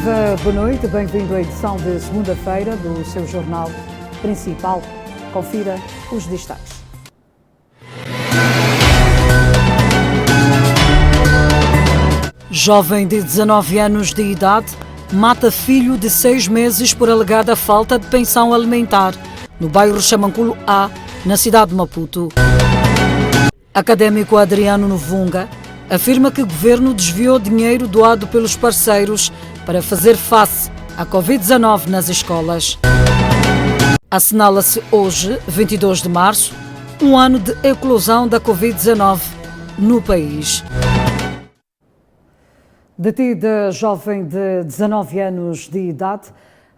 Viva, boa noite, bem-vindo à edição de segunda-feira do seu jornal principal. Confira os destaques. Jovem de 19 anos de idade mata filho de 6 meses por alegada falta de pensão alimentar no bairro Xamanculo A, na cidade de Maputo. Académico Adriano Novunga afirma que o governo desviou dinheiro doado pelos parceiros para fazer face à Covid-19 nas escolas. Assinala-se hoje, 22 de março, um ano de eclosão da Covid-19 no país. Detida jovem de 19 anos de idade,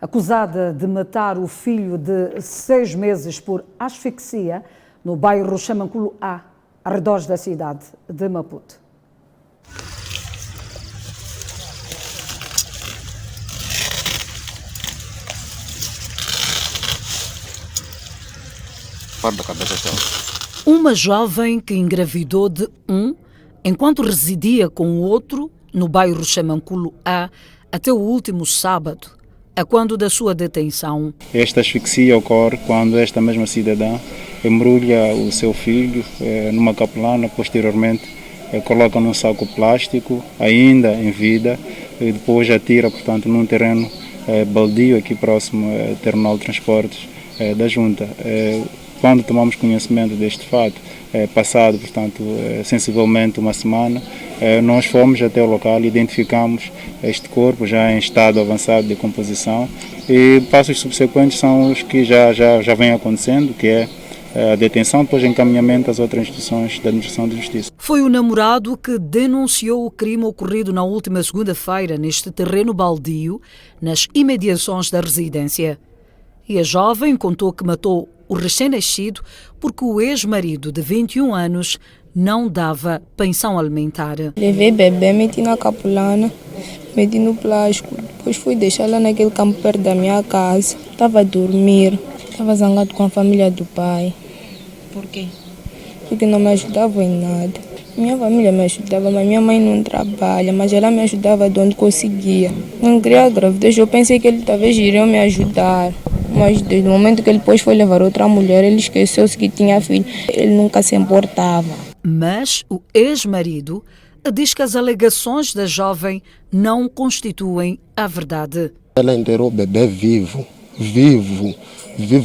acusada de matar o filho de 6 meses por asfixia no bairro Xamanculo A, arredores da cidade de Maputo. Uma jovem que engravidou de um enquanto residia com o outro no bairro Xamanculo A até o último sábado, a quando da sua detenção. Esta asfixia ocorre quando esta mesma cidadã embrulha o seu filho numa capelana, posteriormente coloca num saco plástico, ainda em vida, e depois atira, portanto, num terreno baldio aqui próximo ao terminal de transportes da Junta. Quando tomamos conhecimento deste fato, passado, portanto, sensivelmente uma semana, nós fomos até o local e identificamos este corpo já em estado avançado de decomposição, e passos subsequentes são os que já vêm acontecendo, que é a detenção, depois encaminhamento às outras instituições da Administração de Justiça. Foi o namorado que denunciou o crime ocorrido na última segunda-feira neste terreno baldio, nas imediações da residência. E a jovem contou que matou o recém-nascido porque o ex-marido de 21 anos não dava pensão alimentar. Levei bebê, meti na capulana, meti no plástico, depois fui deixar lá naquele campo perto da minha casa. Estava a dormir, estava zangado com a família do pai. Por quê? Porque não me ajudavam em nada. Minha família me ajudava, mas minha mãe não trabalha, mas ela me ajudava de onde conseguia. Não queria gravidez, eu pensei que ele talvez iria me ajudar. Mas desde o momento que ele depois foi levar outra mulher, ele esqueceu-se que tinha filho. Ele nunca se importava. Mas o ex-marido diz que as alegações da jovem não constituem a verdade. Ela enterrou o bebê vivo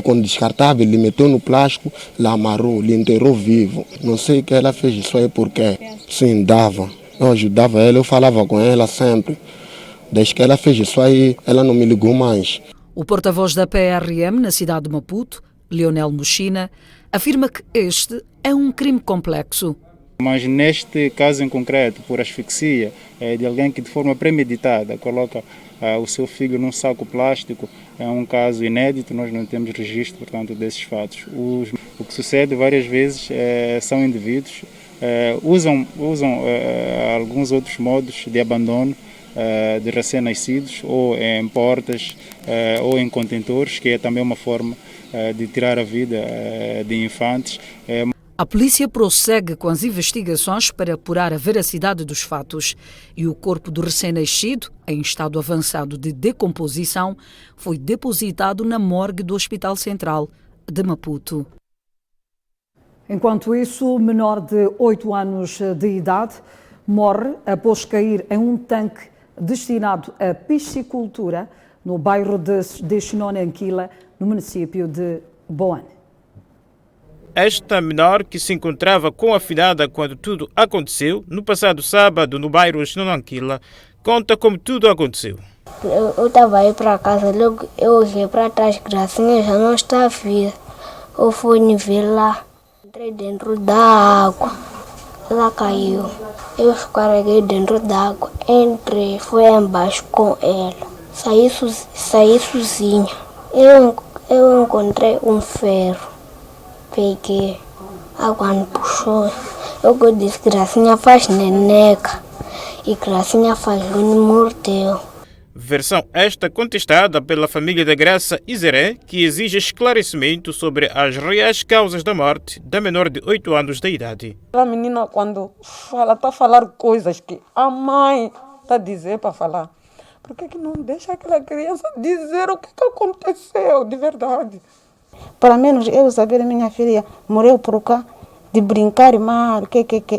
com descartável, ele meteu no plástico, lá amarrou, ele enterrou vivo. Não sei o que ela fez isso aí porque sim, dava. Eu ajudava ela, eu falava com ela sempre. Desde que ela fez isso aí, ela não me ligou mais. O porta-voz da PRM na cidade de Maputo, Leonel Mochina, afirma que este é um crime complexo. Mas neste caso em concreto, por asfixia, de alguém que de forma premeditada coloca o seu filho num saco plástico, é um caso inédito, nós não temos registro, portanto, desses fatos. O que sucede várias vezes são indivíduos usam alguns outros modos de abandono de recém-nascidos, ou em portas ou em contentores, que é também uma forma de tirar a vida de infantes. A polícia prossegue com as investigações para apurar a veracidade dos fatos e o corpo do recém-nascido, em estado avançado de decomposição, foi depositado na morgue do Hospital Central de Maputo. Enquanto isso, o menor de 8 anos de idade morre após cair em um tanque destinado à piscicultura no bairro de Xinonanquila, no município de Boane. Esta menor, que se encontrava com a filhada quando tudo aconteceu, no passado sábado, no bairro Xinonanquila, conta como tudo aconteceu. Eu estava aí para casa, logo eu olhei para trás, Gracinha já não está a vir. Eu fui ver lá, entrei dentro da água, ela caiu. Eu escorreguei dentro da água, entrei, fui embaixo com ela, saí sozinha. Eu encontrei um ferro, peguei, a água me puxou. Eu disse, Gracinha faz neneca, e Gracinha faz me mordeu. Versão esta contestada pela família da Graça Izeré, que exige esclarecimento sobre as reais causas da morte da menor de 8 anos de idade. A menina, quando fala, está a falar coisas que a mãe está a dizer para falar. Por que não deixa aquela criança dizer o que aconteceu de verdade? Para menos eu saber minha filha morreu por cá, de brincar mal,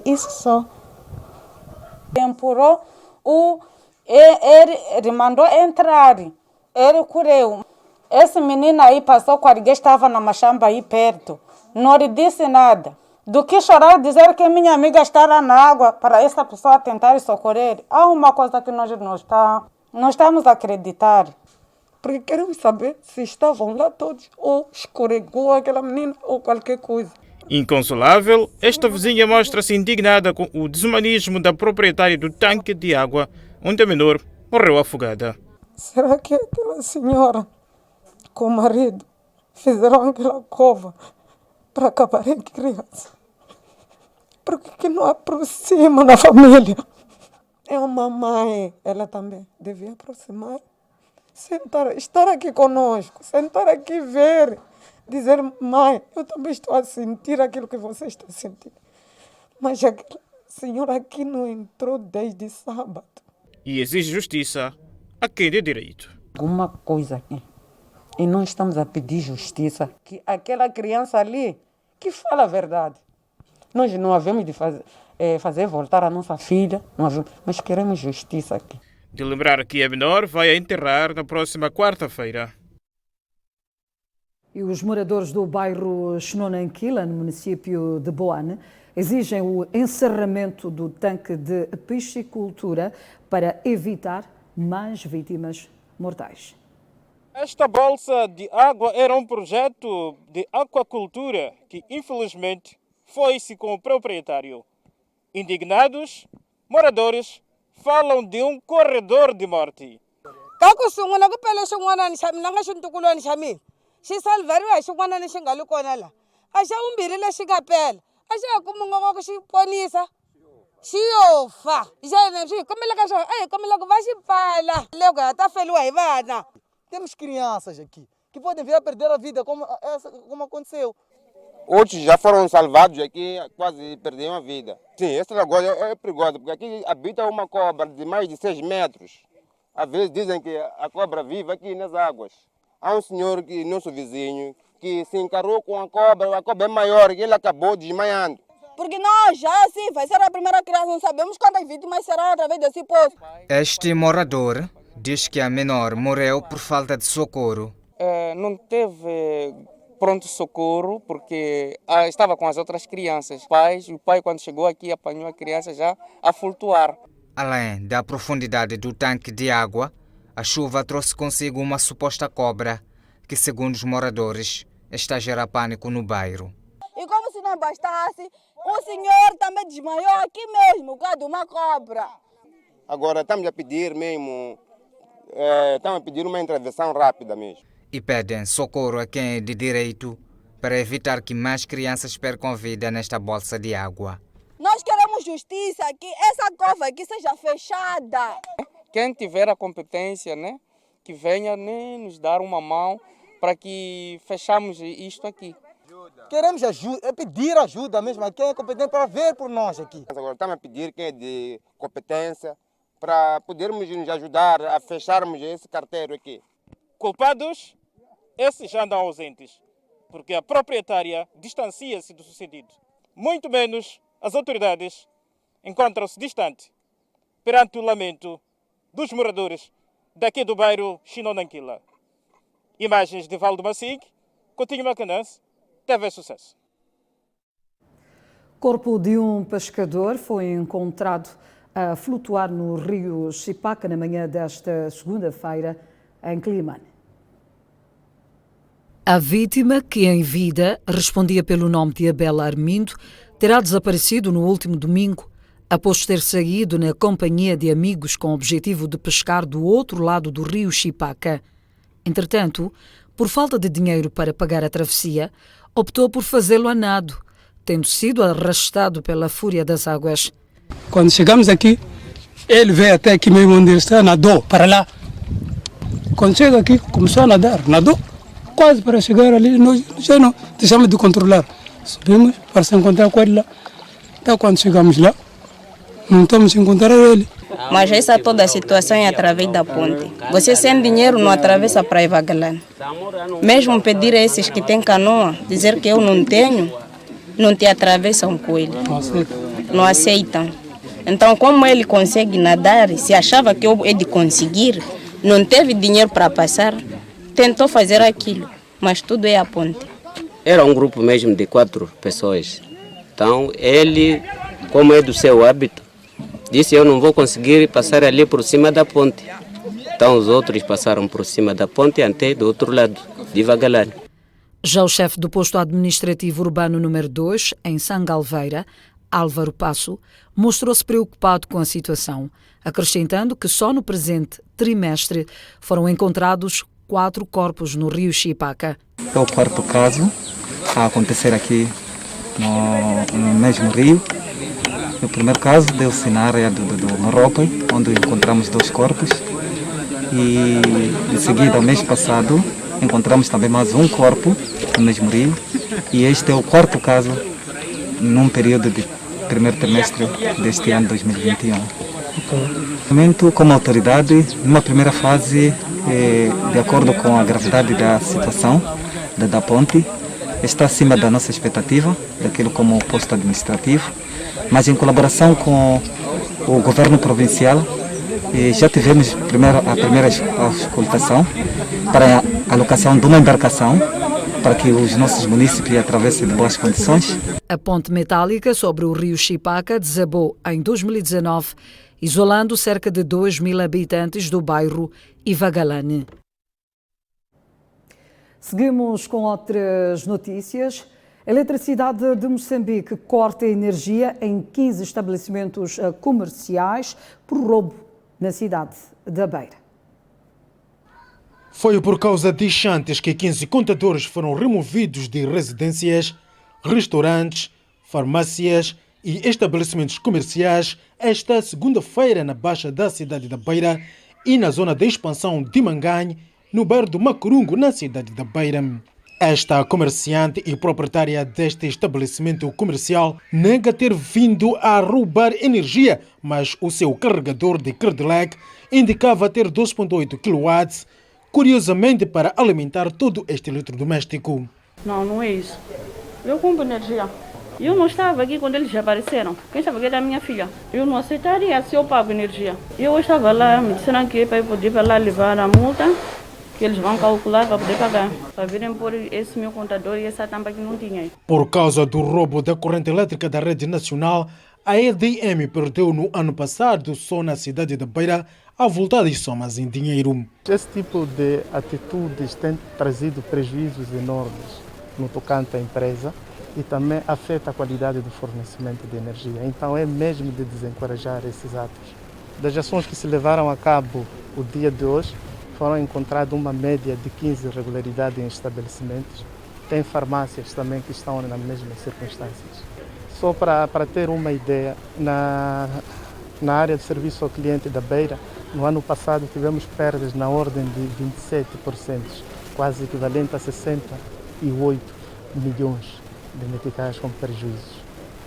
isso só. Temporou, ele mandou entrar, ele correu. Esse menino aí passou com alguém estava na machamba aí perto, não lhe disse nada. Do que chorar, dizer que minha amiga estará na água para essa pessoa tentar socorrer. Há uma coisa que nós não estamos a acreditar. Porque queremos saber se estavam lá todos ou escorregou aquela menina ou qualquer coisa. Inconsolável, esta vizinha mostra-se indignada com o desumanismo da proprietária do tanque de água, onde a menor morreu afogada. Será que aquela senhora com o marido fizeram aquela cova para acabar em criança? Por que não aproxima da família? É uma mãe, ela também devia aproximar, sentar, estar aqui conosco, sentar aqui ver, dizer, mãe, eu também estou a sentir aquilo que você está sentindo. Mas aquela senhora aqui não entrou desde sábado. E exige justiça a quem dê direito. Alguma coisa aqui. E nós estamos a pedir justiça. Que aquela criança ali, que fala a verdade. Nós não havemos de fazer voltar a nossa filha, não havemos, mas queremos justiça aqui. De lembrar que a menor vai a enterrar na próxima quarta-feira. E os moradores do bairro Xinonanquila, no município de Boane, exigem o encerramento do tanque de piscicultura para evitar mais vítimas mortais. Esta bolsa de água era um projeto de aquacultura que, infelizmente, foi-se com o proprietário. Indignados, moradores falam de um corredor de morte. Temos crianças aqui que podem vir a perder a vida como aconteceu. Outros já foram salvados aqui, quase perderam a vida. Sim, essa lagoa é perigosa, porque aqui habita uma cobra de mais de 6 metros. Às vezes dizem que a cobra vive aqui nas águas. Há um senhor, nosso vizinho, que se encarou com a cobra é maior, e ele acabou desmaiando. Porque nós já assim, vai ser a primeira criança, não sabemos quantas vítimas serão através desse poço. Este morador diz que a menor morreu por falta de socorro. Não teve pronto-socorro porque estava com as outras crianças. O pai, quando chegou aqui, apanhou a criança já a flutuar. Além da profundidade do tanque de água, a chuva trouxe consigo uma suposta cobra que, segundo os moradores, está a gerar pânico no bairro. E como se não bastasse, o senhor também desmaiou aqui mesmo, por causa de uma cobra. Agora estamos a pedir mesmo, uma intervenção rápida mesmo. E pedem socorro a quem é de direito para evitar que mais crianças percam vida nesta bolsa de água. Nós queremos justiça, que essa cova aqui seja fechada. Quem tiver a competência, né, que venha nos dar uma mão para que fechamos isto aqui. Queremos ajuda, pedir ajuda mesmo a quem é competente para ver por nós aqui. Agora estamos a pedir quem é de competência para podermos nos ajudar a fecharmos esse carteiro aqui. Culpados? Esses já andam ausentes, porque a proprietária distancia-se do sucedido. Muito menos as autoridades encontram-se distantes perante o lamento dos moradores daqui do bairro Xinonanquila. Imagens de Valdo Massig, Coutinho Macanãs, TV Sucesso. Corpo de um pescador foi encontrado a flutuar no rio Xipaca na manhã desta segunda-feira em Climane. A vítima, que em vida respondia pelo nome de Abel Armindo, terá desaparecido no último domingo, após ter saído na companhia de amigos com o objetivo de pescar do outro lado do rio Xipaca. Entretanto, por falta de dinheiro para pagar a travessia, optou por fazê-lo a nado, tendo sido arrastado pela fúria das águas. Quando chegamos aqui, ele veio até aqui mesmo onde ele está, nadou para lá. Quando chega aqui, começou a nadar, nadou. Quase para chegar ali, nós já não deixamos de controlar. Subimos para se encontrar com ele lá. Até quando chegamos lá, não estamos a encontrar ele. Mas essa toda a situação é através da ponte. Você sem dinheiro não atravessa para Ivagalane. Mesmo pedir a esses que têm canoa, dizer que eu não tenho, não te atravessam com ele. Não aceitam. Então, como ele consegue nadar, se achava que é de conseguir, não teve dinheiro para passar, tentou fazer aquilo, mas tudo é a ponte. Era um grupo mesmo de 4 pessoas. Então, ele, como é do seu hábito, disse: eu não vou conseguir passar ali por cima da ponte. Então, os outros passaram por cima da ponte até do outro lado, de Ivagalane. Já o chefe do posto administrativo urbano número 2, em Sangalveira, Álvaro Passo, mostrou-se preocupado com a situação, acrescentando que só no presente trimestre foram encontrados 4 corpos no rio Xipaca. É o 4º caso a acontecer aqui no mesmo rio. O primeiro caso deu-se na área do Maropa, onde encontramos 2 corpos. E de seguida, mês passado, encontramos também mais um corpo no mesmo rio. E este é o 4º caso num período de primeiro trimestre deste ano 2021. No momento, como autoridade, numa primeira fase, de acordo com a gravidade da situação da ponte, está acima da nossa expectativa, daquilo como o posto administrativo, mas em colaboração com o governo provincial, já tivemos a primeira auscultação para a alocação de uma embarcação para que os nossos munícipes atravessem de boas condições. A ponte metálica sobre o rio Xipaca desabou em 2019, isolando cerca de 2.000 habitantes do bairro Ivagalane. Seguimos com outras notícias. A Eletricidade de Moçambique corta a energia em 15 estabelecimentos comerciais por roubo na cidade da Beira. Foi por causa de enchentes que 15 contadores foram removidos de residências, restaurantes, farmácias e estabelecimentos comerciais esta segunda-feira na Baixa da cidade da Beira e na zona de expansão de Manganhe, no bairro do Macurungo, na cidade da Beira. Esta comerciante e proprietária deste estabelecimento comercial nega ter vindo a roubar energia, mas o seu carregador de Credilec indicava ter 2,8 kW, curiosamente para alimentar todo este eletrodoméstico. Não é isso. Eu compro energia. Eu não estava aqui quando eles apareceram. Quem estava aqui era a minha filha. Eu não aceitaria se eu pago energia. Eu estava lá, me disseram que para poder para lá levar a multa, que eles vão calcular para poder pagar. Para virem pôr esse meu contador e essa tampa que não tinha. Por causa do roubo da corrente elétrica da rede nacional, a EDM perdeu no ano passado, só na cidade da Beira, avultadas somas em dinheiro. Esse tipo de atitudes tem trazido prejuízos enormes no tocante à empresa e também afeta a qualidade do fornecimento de energia. Então é mesmo de desencorajar esses atos. Das ações que se levaram a cabo o dia de hoje, foram encontradas uma média de 15 irregularidades em estabelecimentos. Tem farmácias também que estão nas mesmas circunstâncias. Só para ter uma ideia, na área de serviço ao cliente da Beira, no ano passado tivemos perdas na ordem de 27%, quase equivalente a 68 milhões de meticais como prejuízos.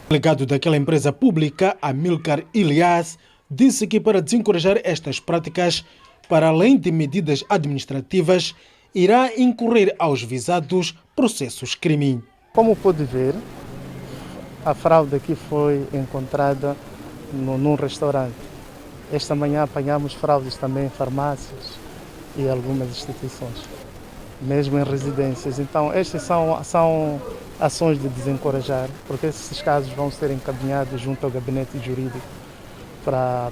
O delegado daquela empresa pública, Amilcar Ilias, disse que para desencorajar estas práticas, para além de medidas administrativas, irá incorrer aos visados processos crime. Como pode ver, a fraude aqui foi encontrada num restaurante. Esta manhã apanhamos fraudes também em farmácias e algumas instituições, mesmo em residências. Então, estas são ações de desencorajar, porque esses casos vão ser encaminhados junto ao gabinete jurídico para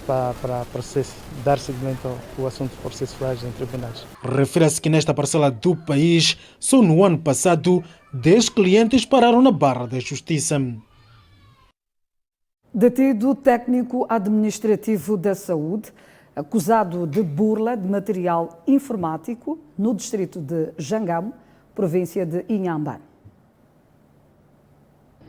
dar seguimento ao assunto processuais em tribunais. Refere-se que nesta parcela do país, só no ano passado, 10 clientes pararam na barra da justiça. Detido técnico administrativo da saúde, acusado de burla de material informático no distrito de Jangamo, província de Inhambane.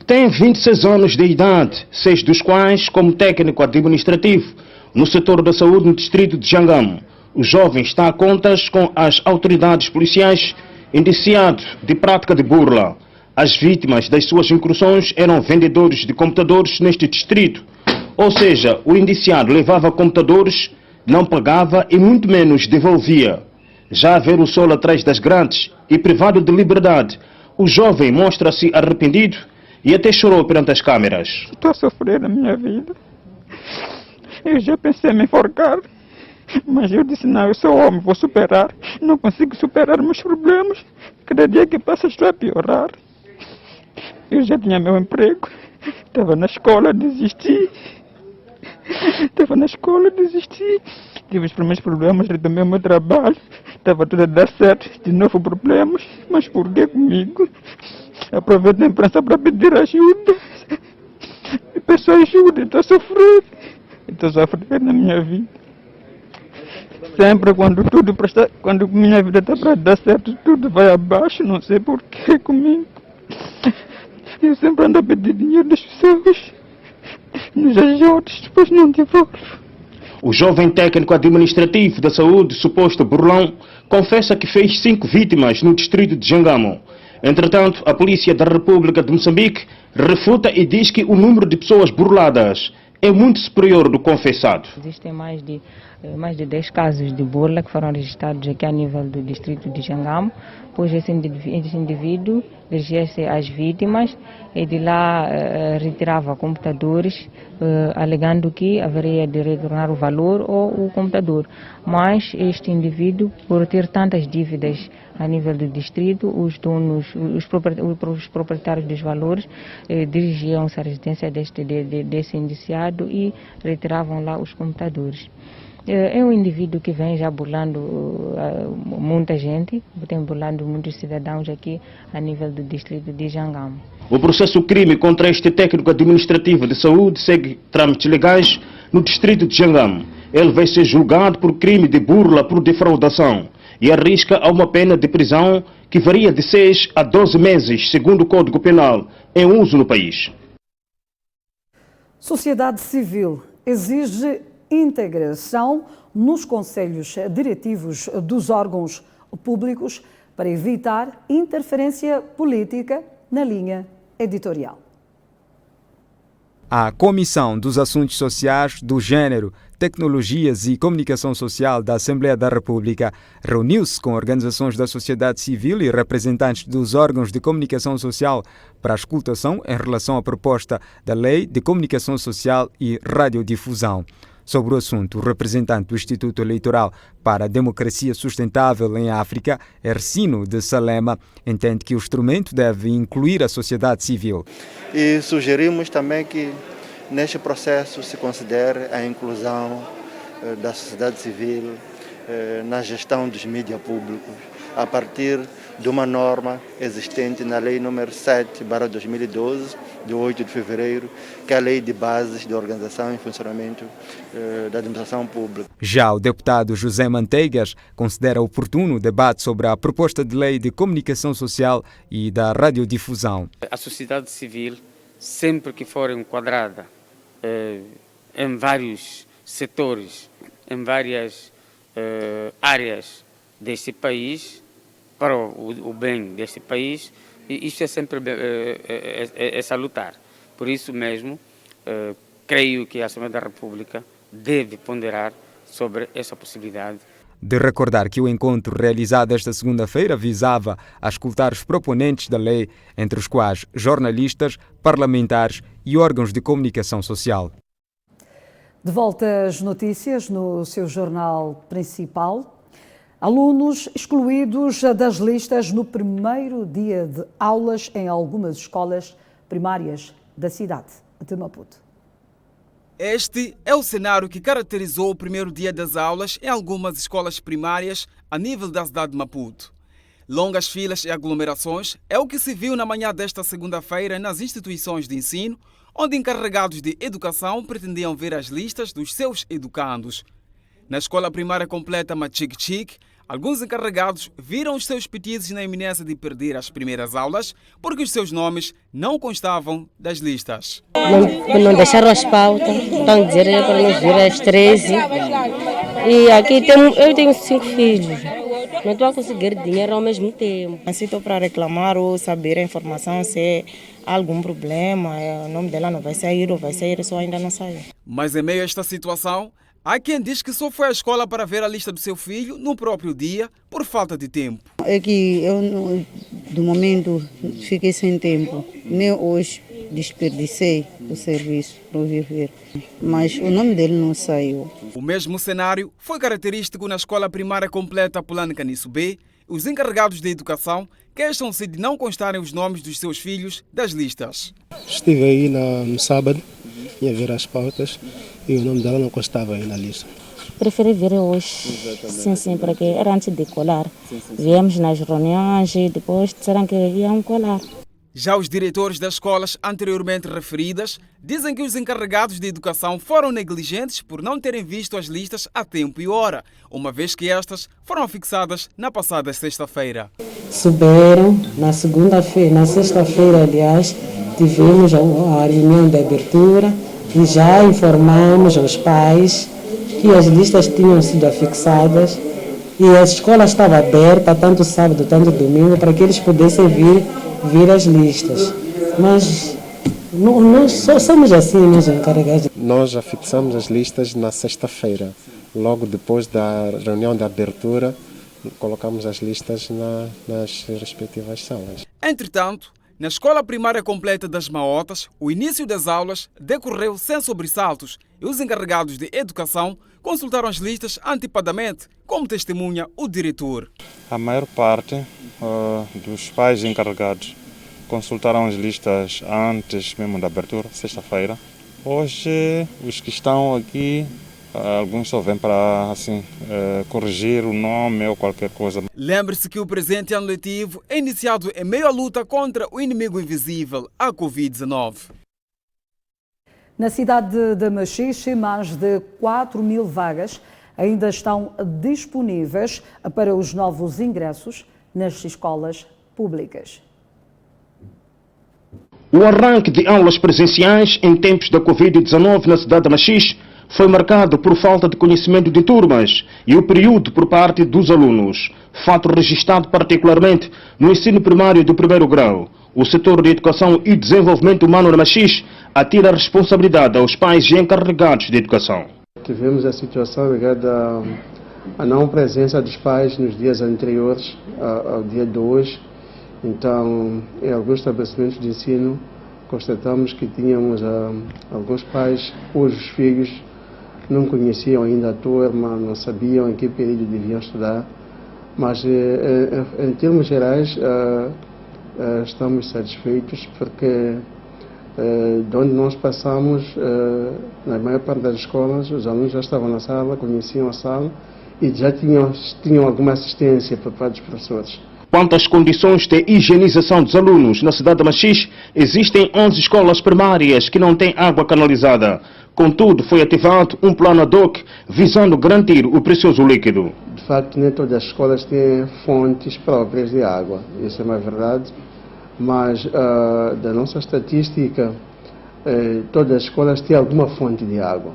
Tem 26 anos de idade, 6 dos quais como técnico administrativo no setor da saúde no distrito de Jangamo. O jovem está a contas com as autoridades policiais indiciado de prática de burla. As vítimas das suas incursões eram vendedores de computadores neste distrito. Ou seja, o indiciado levava computadores, não pagava e muito menos devolvia. Já a ver o sol atrás das grades e privado de liberdade, o jovem mostra-se arrependido e até chorou perante as câmeras. Estou a sofrer na minha vida. Eu já pensei em me enforcar, mas eu disse não, eu sou homem, vou superar. Não consigo superar meus problemas. Cada dia que passa estou a piorar. Eu já tinha meu emprego, estava na escola, desisti. Tive os primeiros problemas, retomei o meu trabalho, estava tudo a dar certo, de novo problemas, mas por que comigo? Aproveito a imprensa para pedir ajuda. Me peço ajuda, estou a sofrer na minha vida. Sempre quando minha vida está para dar certo, tudo vai abaixo, não sei por que comigo. Eu sempre ando a pedir dinheiro das pessoas, nos ajudos, depois não devolvo. O jovem técnico administrativo da saúde, suposto burlão, confessa que fez 5 vítimas no distrito de Jangamo. Entretanto, a Polícia da República de Moçambique refuta e diz que o número de pessoas burladas é muito superior do confessado. Existem mais de 10 casos de burla que foram registrados aqui a nível do distrito de Jangamo, pois esse indivíduo dirigia-se às vítimas e de lá retirava computadores, alegando que haveria de retornar o valor ou o computador. Mas este indivíduo, por ter tantas dívidas a nível do distrito, os proprietários dos valores dirigiam-se à residência desse indiciado e retiravam lá os computadores. É um indivíduo que vem já burlando muita gente, tem burlando muitos cidadãos aqui a nível do distrito de Jangamo. O processo crime contra este técnico administrativo de saúde segue trâmites legais no distrito de Jangamo. Ele vai ser julgado por crime de burla por defraudação e arrisca a uma pena de prisão que varia de 6 a 12 meses, segundo o Código Penal, em uso no país. Sociedade civil exige integração nos conselhos diretivos dos órgãos públicos para evitar interferência política na linha editorial. A Comissão dos Assuntos Sociais, do Gênero, Tecnologias e Comunicação Social da Assembleia da República reuniu-se com organizações da sociedade civil e representantes dos órgãos de comunicação social para a escutação em relação à proposta da Lei de Comunicação Social e Radiodifusão. Sobre o assunto, o representante do Instituto Eleitoral para a Democracia Sustentável em África, Ercino de Salema, entende que o instrumento deve incluir a sociedade civil. E sugerimos também que neste processo se considere a inclusão da sociedade civil na gestão dos mídias públicos, a partir de uma norma existente na Lei nº 7/2012, de 8 de fevereiro, que é a Lei de Bases de Organização e Funcionamento da Administração Pública. Já o deputado José Manteigas considera oportuno o debate sobre a proposta de lei de comunicação social e da radiodifusão. A sociedade civil, sempre que for enquadrada em vários setores, em várias áreas deste país, para o bem deste país, e isso é sempre salutar. Por isso mesmo, creio que a Assembleia da República deve ponderar sobre essa possibilidade. De recordar que o encontro realizado esta segunda-feira visava a escutar os proponentes da lei, entre os quais jornalistas, parlamentares e órgãos de comunicação social. De volta às notícias no seu jornal principal. Alunos excluídos das listas no primeiro dia de aulas em algumas escolas primárias da cidade de Maputo. Este é o cenário que caracterizou o primeiro dia das aulas em algumas escolas primárias a nível da cidade de Maputo. Longas filas e aglomerações é o que se viu na manhã desta segunda-feira nas instituições de ensino, onde encarregados de educação pretendiam ver as listas dos seus educandos. Na escola primária completa Machique, alguns encarregados viram os seus petizes na iminência de perder as primeiras aulas porque os seus nomes não constavam das listas. Não deixaram as pautas, estão a dizer para nos vir às 13. E aqui eu tenho 5 filhos. não estou a conseguir dinheiro ao mesmo tempo. Assim estou para reclamar ou saber a informação se há algum problema, o nome dela não vai sair ou vai sair, só ainda não saiu. Mas em meio a esta situação, há quem diz que só foi à escola para ver a lista do seu filho no próprio dia por falta de tempo. É que eu, do momento, fiquei sem tempo. Nem hoje desperdicei o serviço para viver. Mas o nome dele não saiu. O mesmo cenário foi característico na escola primária completa Pulane Caniço B. Os encarregados de educação queixam-se de não constarem os nomes dos seus filhos das listas. Estive aí no sábado, ia ver as pautas e o nome dela não constava aí na lista. Preferi vir hoje, sim, porque era antes de colar. Viemos nas reuniões e depois disseram que iam colar. Já os diretores das escolas anteriormente referidas dizem que os encarregados de educação foram negligentes por não terem visto as listas a tempo e hora, uma vez que estas foram fixadas na passada sexta-feira. Souberam na segunda-feira, na sexta-feira, aliás, tivemos a reunião de abertura e já informamos aos pais que as listas tinham sido afixadas e a escola estava aberta tanto sábado, tanto domingo, para que eles pudessem vir as listas. Mas nós só somos assim, nós encarregados. Nós já fixamos as listas na sexta-feira. Logo depois da reunião de abertura, colocamos as listas nas respectivas salas. Entretanto, na escola primária completa das Maotas, o início das aulas decorreu sem sobressaltos e os encarregados de educação consultaram as listas antecipadamente, como testemunha o diretor. A maior parte dos pais encarregados consultaram as listas antes mesmo da abertura, sexta-feira. Hoje, os que estão aqui, alguns só vêm para corrigir o nome ou qualquer coisa. Lembre-se que o presente ano letivo é iniciado em meio à luta contra o inimigo invisível, a Covid-19. Na cidade de Machixe, mais de 4.000 vagas ainda estão disponíveis para os novos ingressos nas escolas públicas. O arranque de aulas presenciais em tempos da Covid-19 na cidade de Machixe foi marcado por falta de conhecimento de turmas e o período por parte dos alunos. Fato registrado particularmente no ensino primário do primeiro grau. O setor de educação e desenvolvimento humano na Machixe atira a responsabilidade aos pais e encarregados de educação. Tivemos a situação ligada à não presença dos pais nos dias anteriores ao dia de hoje. Então, em alguns estabelecimentos de ensino, constatamos que tínhamos alguns pais cujos filhos não conheciam ainda a turma, não sabiam em que período deviam estudar, mas em termos gerais estamos satisfeitos porque de onde nós passamos, na maior parte das escolas, os alunos já estavam na sala, conheciam a sala e já tinham alguma assistência por parte dos professores. Quanto às condições de higienização dos alunos na cidade de Machixe, existem 11 escolas primárias que não têm água canalizada. Contudo, foi ativado um plano ad hoc visando garantir o precioso líquido. De facto, nem todas as escolas têm fontes próprias de água, isso é uma verdade, mas da nossa estatística, todas as escolas têm alguma fonte de água.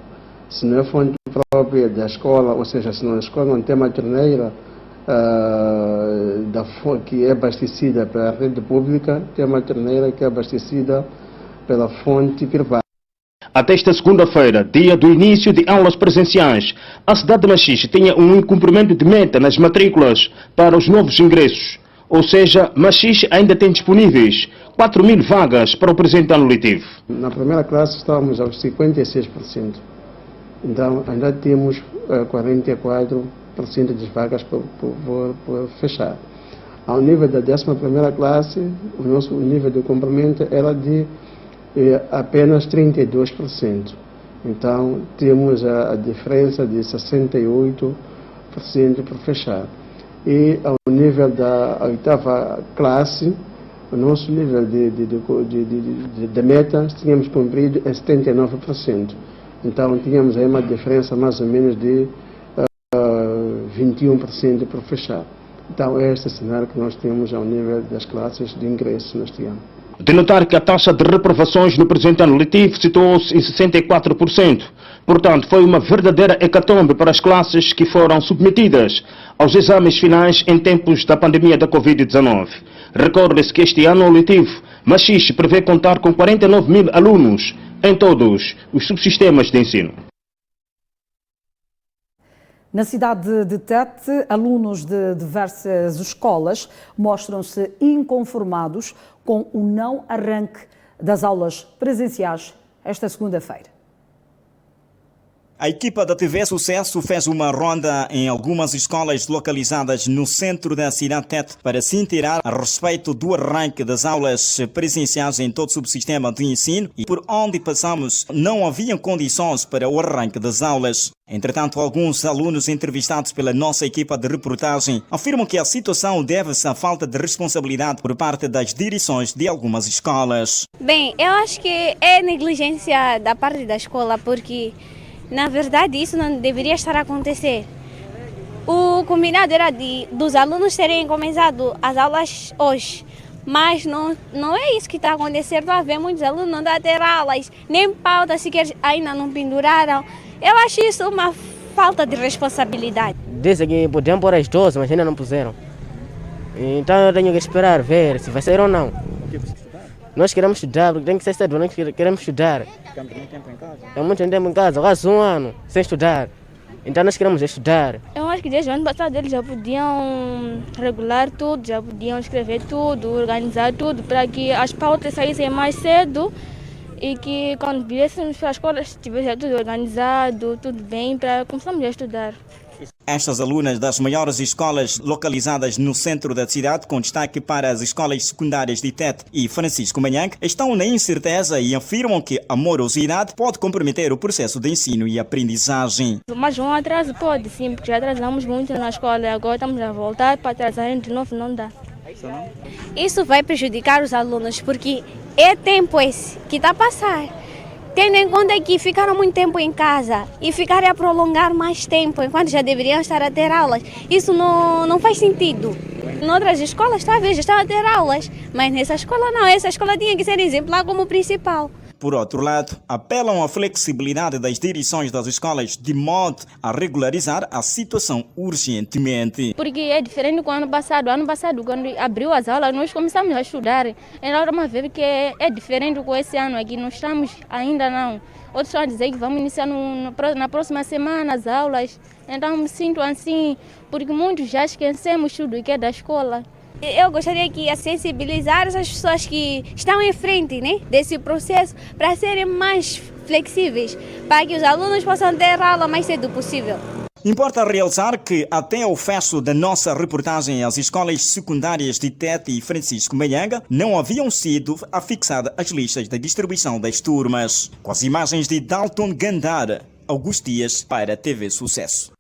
Se não é fonte própria da escola, ou seja, se a escola não tem uma torneira que é abastecida pela rede pública, tem uma torneira que é abastecida pela fonte privada. Até esta segunda-feira, dia do início de aulas presenciais, a cidade de Machixe tinha um incumprimento de meta nas matrículas para os novos ingressos. Ou seja, Machixe ainda tem disponíveis 4.000 vagas para o presente ano letivo. Na primeira classe estávamos aos 56%. Então ainda temos 44% das vagas por fechar. Ao nível da 11ª classe, o nosso nível de cumprimento era de apenas 32%. Então temos a diferença de 68% por fechar. E ao nível da 8ª classe, o nosso nível de meta tínhamos cumprido em 79%. Então tínhamos aí uma diferença mais ou menos de 21% por fechar. Então é este cenário que nós temos ao nível das classes de ingresso neste ano. de notar que a taxa de reprovações no presente ano letivo situou-se em 64%. Portanto, foi uma verdadeira hecatombe para as classes que foram submetidas aos exames finais em tempos da pandemia da Covid-19. Recorde-se que este ano letivo, Machixe prevê contar com 49 mil alunos em todos os subsistemas de ensino. Na cidade de Tete, alunos de diversas escolas mostram-se inconformados com o não arranque das aulas presenciais esta segunda-feira. A equipa da TV Sucesso fez uma ronda em algumas escolas localizadas no centro da cidade de Tete para se inteirar a respeito do arranque das aulas presenciais em todo o subsistema de ensino e por onde passamos não haviam condições para o arranque das aulas. Entretanto, alguns alunos entrevistados pela nossa equipa de reportagem afirmam que a situação deve-se à falta de responsabilidade por parte das direções de algumas escolas. Bem, eu acho que é negligência da parte da escola, porque na verdade isso não deveria estar a acontecer. O combinado era dos alunos terem começado as aulas hoje, mas não é isso que está acontecendo. Estou a ver muitos alunos não estão a ter aulas, nem pauta sequer ainda não penduraram. Eu acho isso uma falta de responsabilidade. Dizem que podiam pôr às 12, mas ainda não puseram. Então eu tenho que esperar, ver se vai ser ou não. Nós queremos estudar, porque tem que ser cedo, nós queremos estudar. Ficamos muito tempo em casa. É muito tempo em casa, quase um ano sem estudar. Então nós queremos estudar. Eu acho que desde o ano passado eles já podiam regular tudo, já podiam escrever tudo, organizar tudo, para que as pautas saíssem mais cedo e que quando viéssemos para a escola estivesse tudo organizado, tudo bem, para começarmos a estudar. Estas alunas das maiores escolas localizadas no centro da cidade, com destaque para as escolas secundárias de Tete e Francisco Manhangue, estão na incerteza e afirmam que a morosidade pode comprometer o processo de ensino e aprendizagem. Mas um atraso pode sim, porque já atrasamos muito na escola e agora estamos a voltar para atrasar de novo, não dá. Isso vai prejudicar os alunos, porque é tempo esse que está a passar. Tendo em conta que ficaram muito tempo em casa e ficarem a prolongar mais tempo enquanto já deveriam estar a ter aulas, isso não faz sentido. Em outras escolas talvez já estão a ter aulas, mas nessa escola não, essa escola tinha que ser exemplar como principal. Por outro lado, apelam à flexibilidade das direções das escolas de modo a regularizar a situação urgentemente. Porque é diferente do ano passado. Ano passado, quando abriu as aulas, nós começamos a estudar. Agora vamos ver que é diferente com esse ano aqui. Não estamos ainda não. Outros estão a dizer que vamos iniciar na próxima semana as aulas. Então me sinto assim, porque muitos já esquecemos tudo que é da escola. Eu gostaria que sensibilizar essas pessoas que estão em frente, né, desse processo para serem mais flexíveis, para que os alunos possam ter aula o mais cedo possível. Importa realçar que até o fecho da nossa reportagem, as escolas secundárias de Tete e Francisco Manhangue não haviam sido afixadas as listas de distribuição das turmas. Com as imagens de Dalton Gandara, Augusto Dias para a TV Sucesso.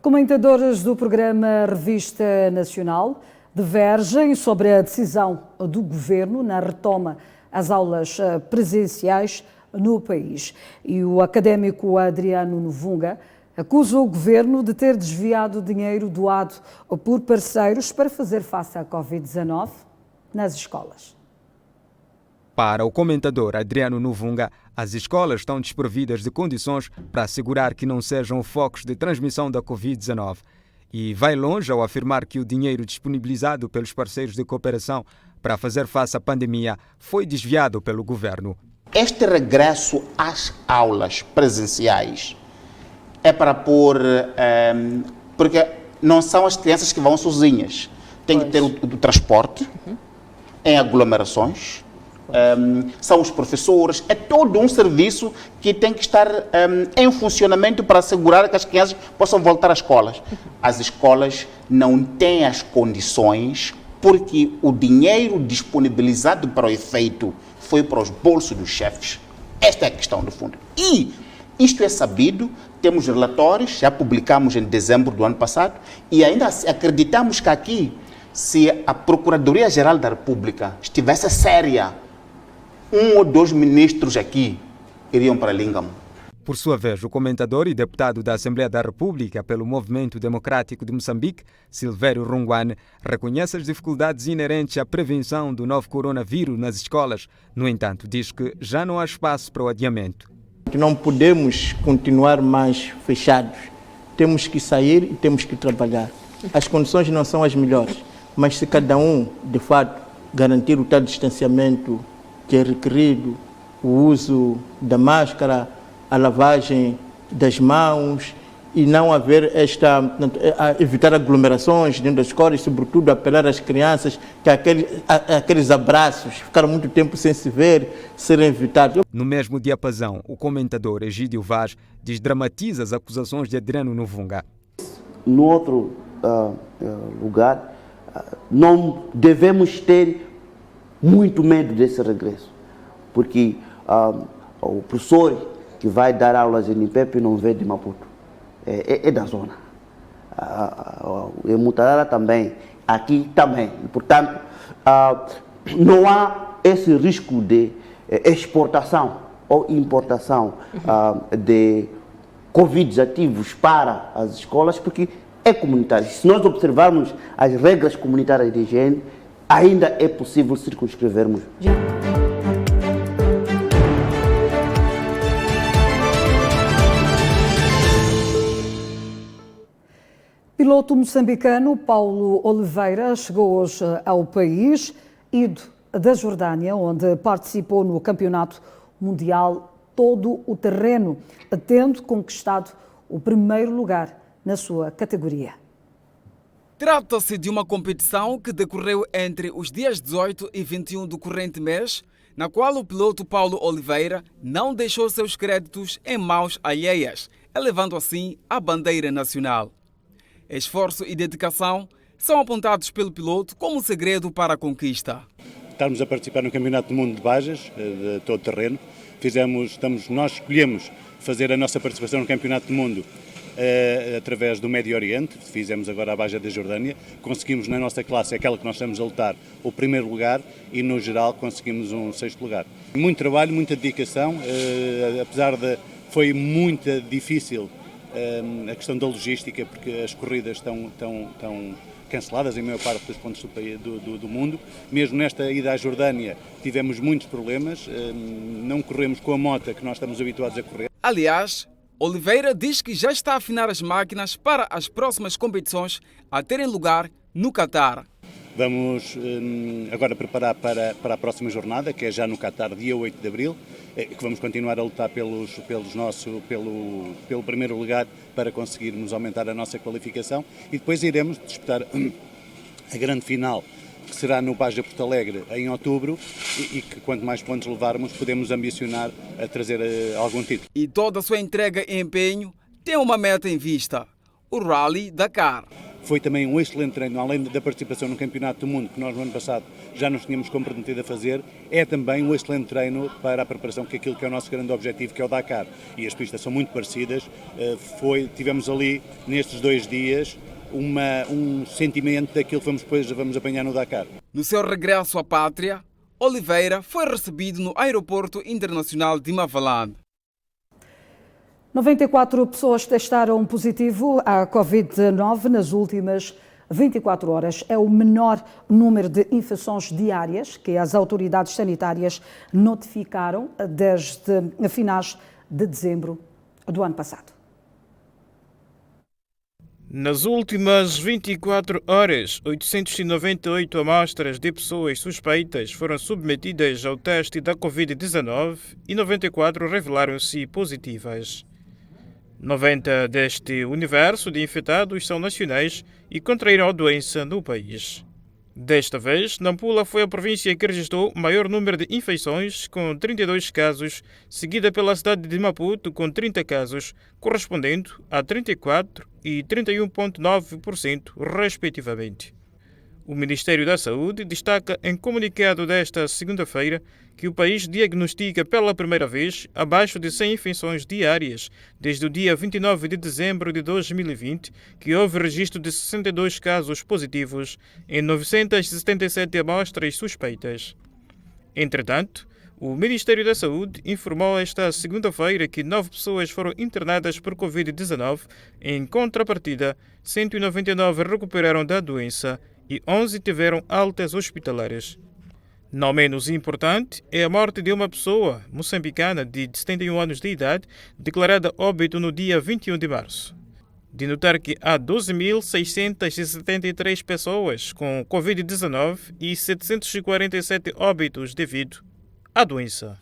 Comentadores do programa Revista Nacional divergem sobre a decisão do governo na retoma às aulas presenciais no país. E o académico Adriano Novunga acusa o governo de ter desviado dinheiro doado por parceiros para fazer face à Covid-19 nas escolas. Para o comentador Adriano Novunga, as escolas estão desprovidas de condições para assegurar que não sejam focos de transmissão da Covid-19 e vai longe ao afirmar que o dinheiro disponibilizado pelos parceiros de cooperação para fazer face à pandemia foi desviado pelo governo. Este regresso às aulas presenciais é para pôr, porque não são as crianças que vão sozinhas, tem que ter o transporte em aglomerações. São os professores, é todo um serviço que tem que estar em funcionamento para assegurar que as crianças possam voltar às escolas. As escolas não têm as condições porque o dinheiro disponibilizado para o efeito foi para os bolsos dos chefes. Esta é a questão do fundo. E isto é sabido, temos relatórios, já publicamos em dezembro do ano passado e ainda acreditamos que aqui, se a Procuradoria-Geral da República estivesse séria, 1 ou 2 ministros aqui iriam para Lingam. Por sua vez, o comentador e deputado da Assembleia da República pelo Movimento Democrático de Moçambique, Silvério Rungwane, reconhece as dificuldades inerentes à prevenção do novo coronavírus nas escolas. No entanto, diz que já não há espaço para o adiamento. Não podemos continuar mais fechados. Temos que sair e temos que trabalhar. As condições não são as melhores, mas se cada um, de fato, garantir o tal distanciamento que é requerido, o uso da máscara, a lavagem das mãos e não haver evitar aglomerações dentro das escolas, sobretudo apelar às crianças que aqueles abraços, ficaram muito tempo sem se ver, serem evitados. No mesmo diapasão, o comentador Egídio Vaz desdramatiza as acusações de Adriano Novunga. No outro lugar, não devemos ter muito medo desse regresso, porque o professor que vai dar aulas em Nipepe não vem de Maputo, é da zona. Em Mutarara também, aqui também. Portanto, não há esse risco de exportação ou importação de Covid ativos para as escolas, porque é comunitário. Se nós observarmos as regras comunitárias de higiene, ainda é possível circunscrevermos. Piloto moçambicano Paulo Oliveira chegou hoje ao país, ido da Jordânia, onde participou no Campeonato Mundial todo o terreno, tendo conquistado o primeiro lugar na sua categoria. Trata-se de uma competição que decorreu entre os dias 18 e 21 do corrente mês, na qual o piloto Paulo Oliveira não deixou seus créditos em mãos alheias, elevando assim a bandeira nacional. Esforço e dedicação são apontados pelo piloto como segredo para a conquista. Estamos a participar no Campeonato do Mundo de Bajas, de todo terreno. Nós escolhemos fazer a nossa participação no Campeonato do Mundo através do Médio Oriente. Fizemos agora a Baja da Jordânia. Conseguimos na nossa classe, aquela que nós estamos a lutar, o primeiro lugar e no geral conseguimos um 6º lugar. Muito trabalho, muita dedicação, apesar de foi muito difícil a questão da logística, porque as corridas estão canceladas em maior parte dos pontos do mundo. Mesmo nesta ida à Jordânia tivemos muitos problemas, não corremos com a moto que nós estamos habituados a correr. Aliás, Oliveira diz que já está a afinar as máquinas para as próximas competições a terem lugar no Catar. Vamos agora preparar para a próxima jornada, que é já no Catar, dia 8 de abril, que vamos continuar a lutar pelo primeiro lugar para conseguirmos aumentar a nossa qualificação e depois iremos disputar a grande final, que será no Baja Porto Alegre em outubro e que quanto mais pontos levarmos podemos ambicionar a trazer algum título. E toda a sua entrega e empenho tem uma meta em vista, o Rally Dakar. Foi também um excelente treino, além da participação no Campeonato do Mundo, que nós no ano passado já nos tínhamos comprometido a fazer, é também um excelente treino para a preparação que aquilo que é o nosso grande objetivo, que é o Dakar. E as pistas são muito parecidas, tivemos ali, nestes 2 dias, um sentimento daquilo que vamos apanhar no Dakar. No seu regresso à pátria, Oliveira foi recebido no Aeroporto Internacional de Mavalade. 94 pessoas testaram positivo à Covid-19 nas últimas 24 horas. É o menor número de infecções diárias que as autoridades sanitárias notificaram desde finais de dezembro do ano passado. Nas últimas 24 horas, 898 amostras de pessoas suspeitas foram submetidas ao teste da Covid-19 e 94 revelaram-se positivas. 90 deste universo de infectados são nacionais e contraíram a doença no país. Desta vez, Nampula foi a província que registrou o maior número de infecções, com 32 casos, seguida pela cidade de Maputo, com 30 casos, correspondendo a 34% e 31,9%, respectivamente. O Ministério da Saúde destaca em comunicado desta segunda-feira que o país diagnostica pela primeira vez abaixo de 100 infecções diárias desde o dia 29 de dezembro de 2020, que houve registro de 62 casos positivos em 977 amostras suspeitas. Entretanto, O Ministério da Saúde informou esta segunda-feira que 9 pessoas foram internadas por Covid-19. Em contrapartida, 199 recuperaram da doença e 11 tiveram altas hospitalares. Não menos importante é a morte de uma pessoa moçambicana de 71 anos de idade, declarada óbito no dia 21 de março. De notar que há 12.673 pessoas com Covid-19 e 747 óbitos devido à doença.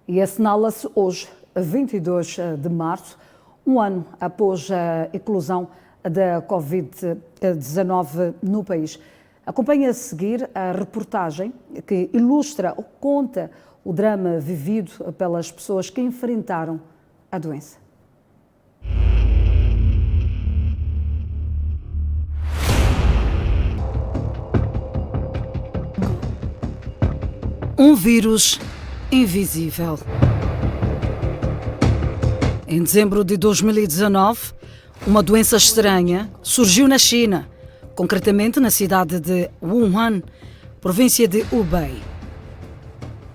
E assinala-se hoje, 22 de março, um ano após a eclosão da Covid-19 no país. Acompanhe a seguir a reportagem que ilustra ou conta o drama vivido pelas pessoas que enfrentaram a doença. Um vírus invisível. Em dezembro de 2019, uma doença estranha surgiu na China, concretamente na cidade de Wuhan, província de Hubei.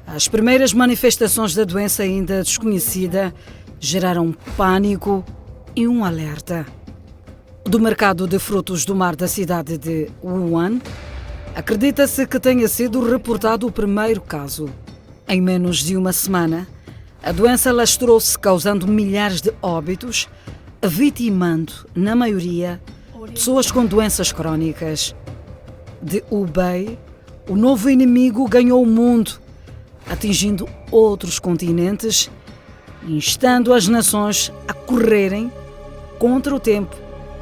As primeiras manifestações da doença ainda desconhecida geraram pânico e um alerta. Do mercado de frutos do mar da cidade de Wuhan, acredita-se que tenha sido reportado o primeiro caso. Em menos de uma semana, a doença alastrou-se, causando milhares de óbitos, vitimando, na maioria, pessoas com doenças crónicas. De Hubei, o novo inimigo ganhou o mundo, atingindo outros continentes, instando as nações a correrem contra o tempo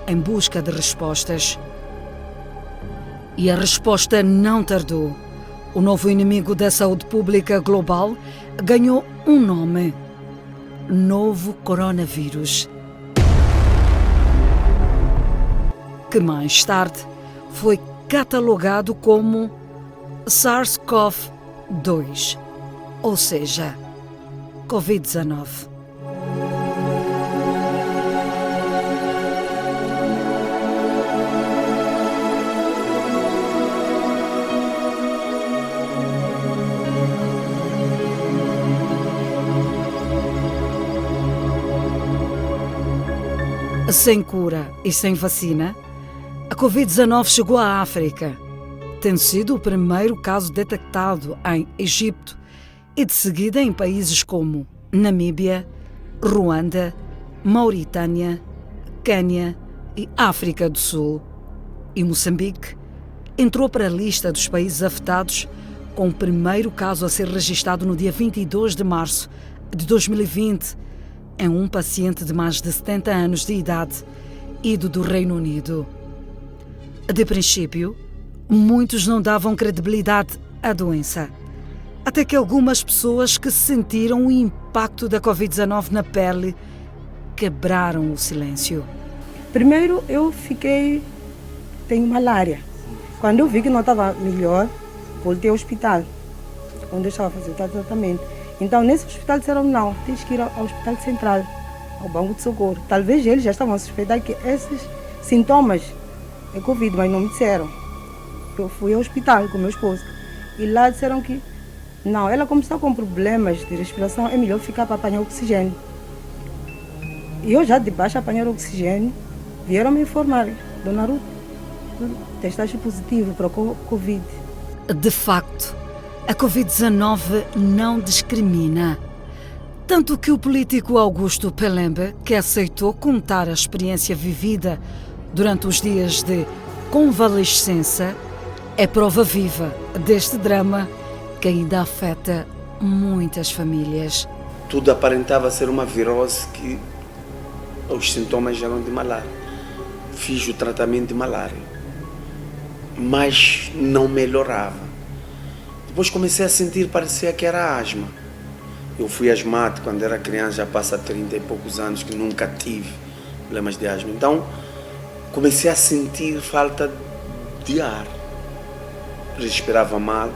em busca de respostas. E a resposta não tardou. O novo inimigo da saúde pública global ganhou um nome: novo coronavírus, que mais tarde foi catalogado como SARS-CoV-2, ou seja, Covid-19. Sem cura e sem vacina, a Covid-19 chegou à África, tendo sido o primeiro caso detectado em Egito e de seguida em países como Namíbia, Ruanda, Mauritânia, Quênia e África do Sul. E Moçambique entrou para a lista dos países afetados, com o primeiro caso a ser registado no dia 22 de março de 2020, em um paciente de mais de 70 anos de idade, ido do Reino Unido. De princípio, muitos não davam credibilidade à doença, até que algumas pessoas que sentiram o impacto da Covid-19 na pele quebraram o silêncio. Primeiro eu tenho malária. Quando eu vi que não estava melhor, voltei ao hospital, onde eu estava fazendo tratamento. Então, nesse hospital disseram, não, tens que ir ao Hospital Central, ao Banco de Socorro. Talvez eles já estavam a suspeitar que esses sintomas é Covid, mas não me disseram. Eu fui ao hospital com meu esposo e lá disseram que, não, ela começou com problemas de respiração, é melhor ficar para apanhar oxigênio. E eu já de baixo apanhar oxigênio, vieram me informar, Dona Ruth, testagem positivo para o Covid. De facto, a Covid-19 não discrimina. Tanto que o político Augusto Pelembe, que aceitou contar a experiência vivida durante os dias de convalescença, é prova viva deste drama que ainda afeta muitas famílias. Tudo aparentava ser uma virose que os sintomas eram de malária. Fiz o tratamento de malária, mas não melhorava. Depois comecei a sentir, parecia que era asma. Eu fui asmático quando era criança, já passa 30 e poucos anos que nunca tive problemas de asma. Então, comecei a sentir falta de ar. Respirava mal.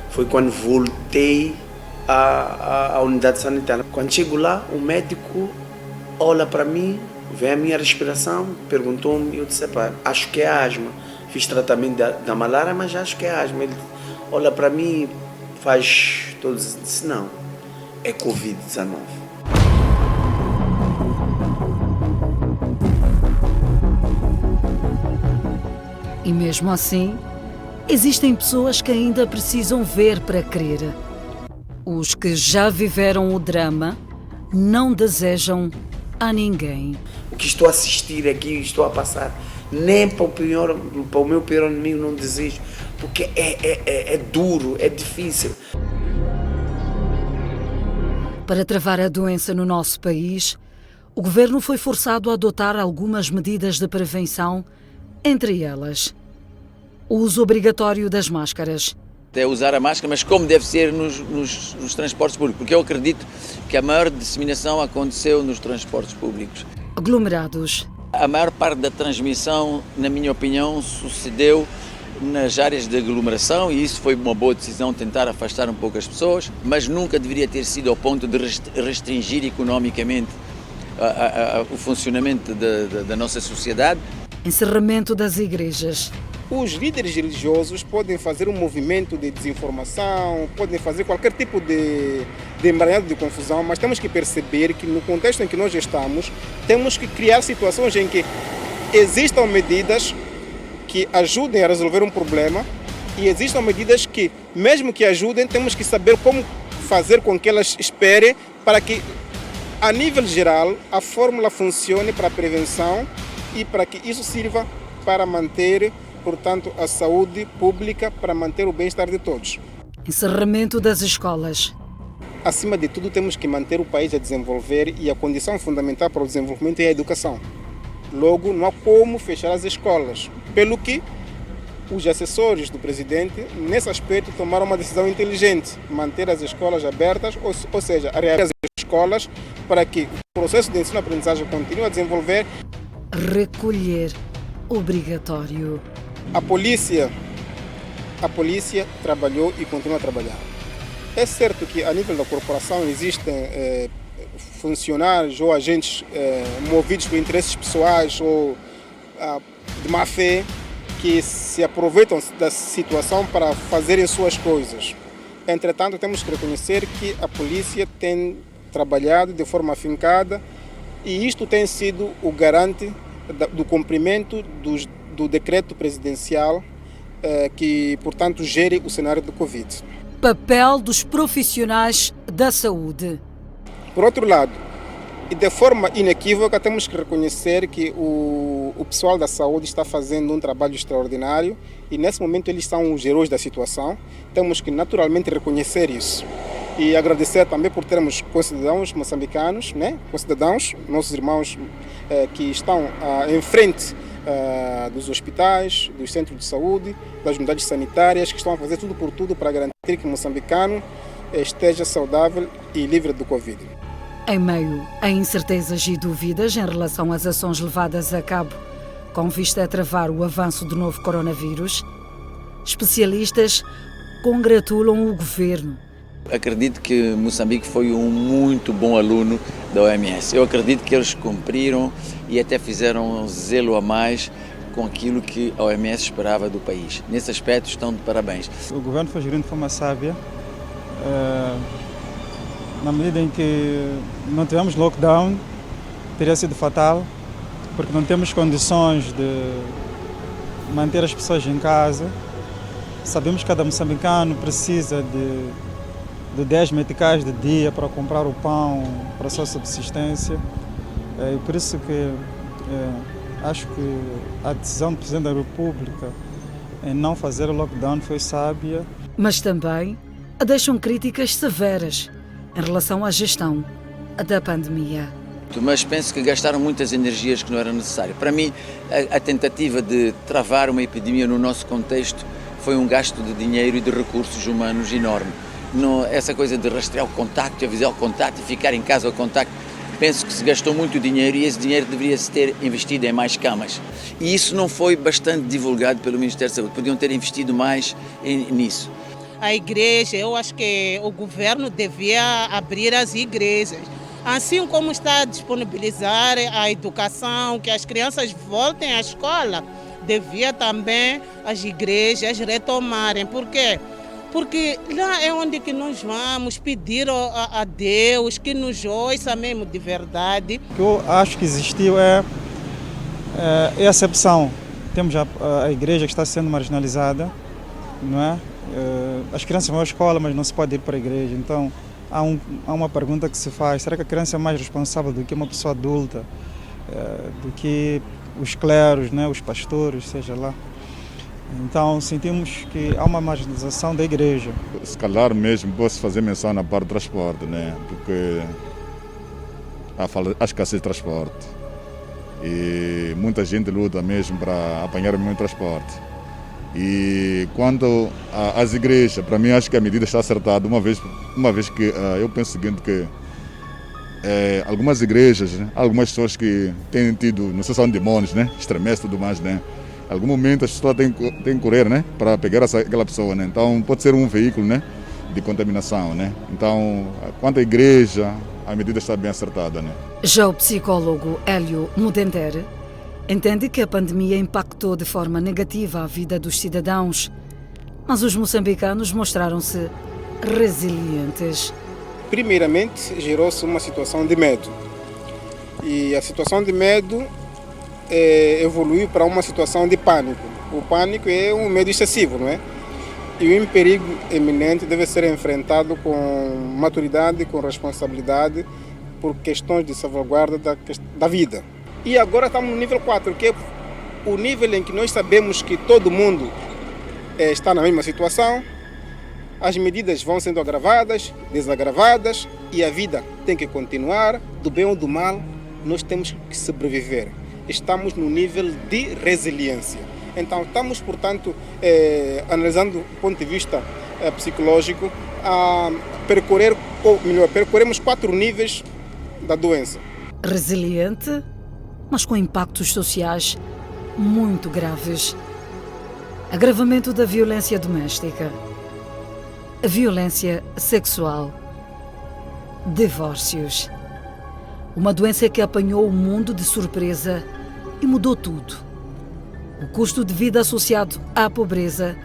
Foi quando voltei à unidade sanitária. Quando chego lá, o médico olha para mim, vê a minha respiração, perguntou-me, eu disse, acho que é asma. Fiz tratamento da malária, mas acho que é asma. Ele olha para mim, faz todos, disse não, é Covid-19. E mesmo assim, existem pessoas que ainda precisam ver para crer. Os que já viveram o drama não desejam a ninguém. O que estou a assistir aqui, estou a passar, nem para o meu pior inimigo não desejo, porque é duro, é difícil. Para travar a doença no nosso país, o governo foi forçado a adotar algumas medidas de prevenção, entre elas o uso obrigatório das máscaras. É usar a máscara, mas como deve ser nos transportes públicos, porque eu acredito que a maior disseminação aconteceu nos transportes públicos. Aglomerados. A maior parte da transmissão, na minha opinião, sucedeu nas áreas de aglomeração e isso foi uma boa decisão, tentar afastar um pouco as pessoas, mas nunca deveria ter sido ao ponto de restringir economicamente o funcionamento da nossa sociedade. Encerramento das igrejas. Os líderes religiosos podem fazer um movimento de desinformação, podem fazer qualquer tipo de emaranhado de confusão, mas temos que perceber que no contexto em que nós estamos, temos que criar situações em que existam medidas que ajudem a resolver um problema e existam medidas que, mesmo que ajudem, temos que saber como fazer com que elas esperem para que, a nível geral, a fórmula funcione para a prevenção e para que isso sirva para manter, portanto, a saúde pública, para manter o bem-estar de todos. Encerramento das escolas. Acima de tudo, temos que manter o país a desenvolver e a condição fundamental para o desenvolvimento é a educação. Logo, não há como fechar as escolas, pelo que os assessores do presidente, nesse aspecto, tomaram uma decisão inteligente, manter as escolas abertas, ou seja, reabrir as escolas para que o processo de ensino-aprendizagem continue a desenvolver. Recolher obrigatório. A polícia trabalhou e continua a trabalhar. É certo que a nível da corporação existem funcionários ou agentes movidos por interesses pessoais ou de má fé que se aproveitam da situação para fazerem suas coisas. Entretanto, temos que reconhecer que a polícia tem trabalhado de forma afincada e isto tem sido o garante do cumprimento do decreto presidencial que, portanto, gere o cenário do Covid. Papel dos profissionais da saúde. Por outro lado, e de forma inequívoca, temos que reconhecer que o pessoal da saúde está fazendo um trabalho extraordinário e, nesse momento, eles são os heróis da situação. Temos que, naturalmente, reconhecer isso. E agradecer também por termos concidadãos moçambicanos, né? Concidadãos, nossos irmãos que estão em frente dos hospitais, dos centros de saúde, das unidades sanitárias, que estão a fazer tudo por tudo para garantir que o moçambicano esteja saudável e livre do Covid. Em meio a incertezas e dúvidas em relação às ações levadas a cabo com vista a travar o avanço do novo coronavírus, especialistas congratulam o governo. Acredito que Moçambique foi um muito bom aluno da OMS. Eu acredito que eles cumpriram e até fizeram um zelo a mais com aquilo que a OMS esperava do país. Nesse aspecto estão de parabéns. O governo foi gerindo de forma sábia, na medida em que não tivemos lockdown, teria sido fatal, porque não temos condições de manter as pessoas em casa. Sabemos que cada moçambicano precisa de 10 meticais de dia para comprar o pão para a sua subsistência. E por isso que acho que a decisão do Presidente da República em não fazer o lockdown foi sábia. Mas também deixam críticas severas em relação à gestão da pandemia. Mas penso que gastaram muitas energias que não eram necessárias. Para mim, a tentativa de travar uma epidemia no nosso contexto foi um gasto de dinheiro e de recursos humanos enorme. Essa coisa de rastrear o contacto, avisar o contacto e ficar em casa ao contacto, penso que se gastou muito dinheiro e esse dinheiro deveria-se ter investido em mais camas. E isso não foi bastante divulgado pelo Ministério da Saúde, podiam ter investido mais nisso. A igreja, eu acho que o governo devia abrir as igrejas, assim como está a disponibilizar a educação, que as crianças voltem à escola, devia também as igrejas retomarem. Por quê? porque lá é onde que nós vamos pedir a Deus que nos ouça mesmo de verdade. O que eu acho que existiu é a acepção. Temos a igreja que está sendo marginalizada, não é? As crianças vão à escola, mas não se pode ir para a igreja. Então há uma pergunta que se faz: será que a criança é mais responsável do que uma pessoa adulta, do que os cleros, né, os pastores, seja lá? Então sentimos que há uma marginalização da igreja. Se calhar mesmo posso fazer menção na parte do transporte, né? Porque há escassez de transporte e muita gente luta mesmo para apanhar o mesmo transporte. E quanto às igrejas, para mim acho que a medida está acertada, uma vez que eu penso o seguinte, que algumas igrejas, né, algumas pessoas que têm tido, não sei se são demônios, né, estremece e tudo mais, né, em algum momento as pessoas têm que correr, né, para pegar aquela pessoa, né, então pode ser um veículo, né, de contaminação, né, então quanto à igreja, a medida está bem acertada, né. Já o psicólogo Hélio Mudender entende que a pandemia impactou de forma negativa a vida dos cidadãos, mas os moçambicanos mostraram-se resilientes. Primeiramente, gerou-se uma situação de medo. E a situação de medo evoluiu para uma situação de pânico. O pânico é um medo excessivo, não é? E um perigo iminente deve ser enfrentado com maturidade, com responsabilidade, por questões de salvaguarda da vida. E agora estamos no nível 4, que é o nível em que nós sabemos que todo mundo está na mesma situação, as medidas vão sendo agravadas, desagravadas e a vida tem que continuar, do bem ou do mal, nós temos que sobreviver. Estamos no nível de resiliência. Então estamos, portanto, analisando do ponto de vista psicológico, a percorremos 4 níveis da doença. Resiliente, mas com impactos sociais muito graves. Agravamento da violência doméstica, a violência sexual, divórcios. Uma doença que apanhou o mundo de surpresa e mudou tudo. O custo de vida associado à pobreza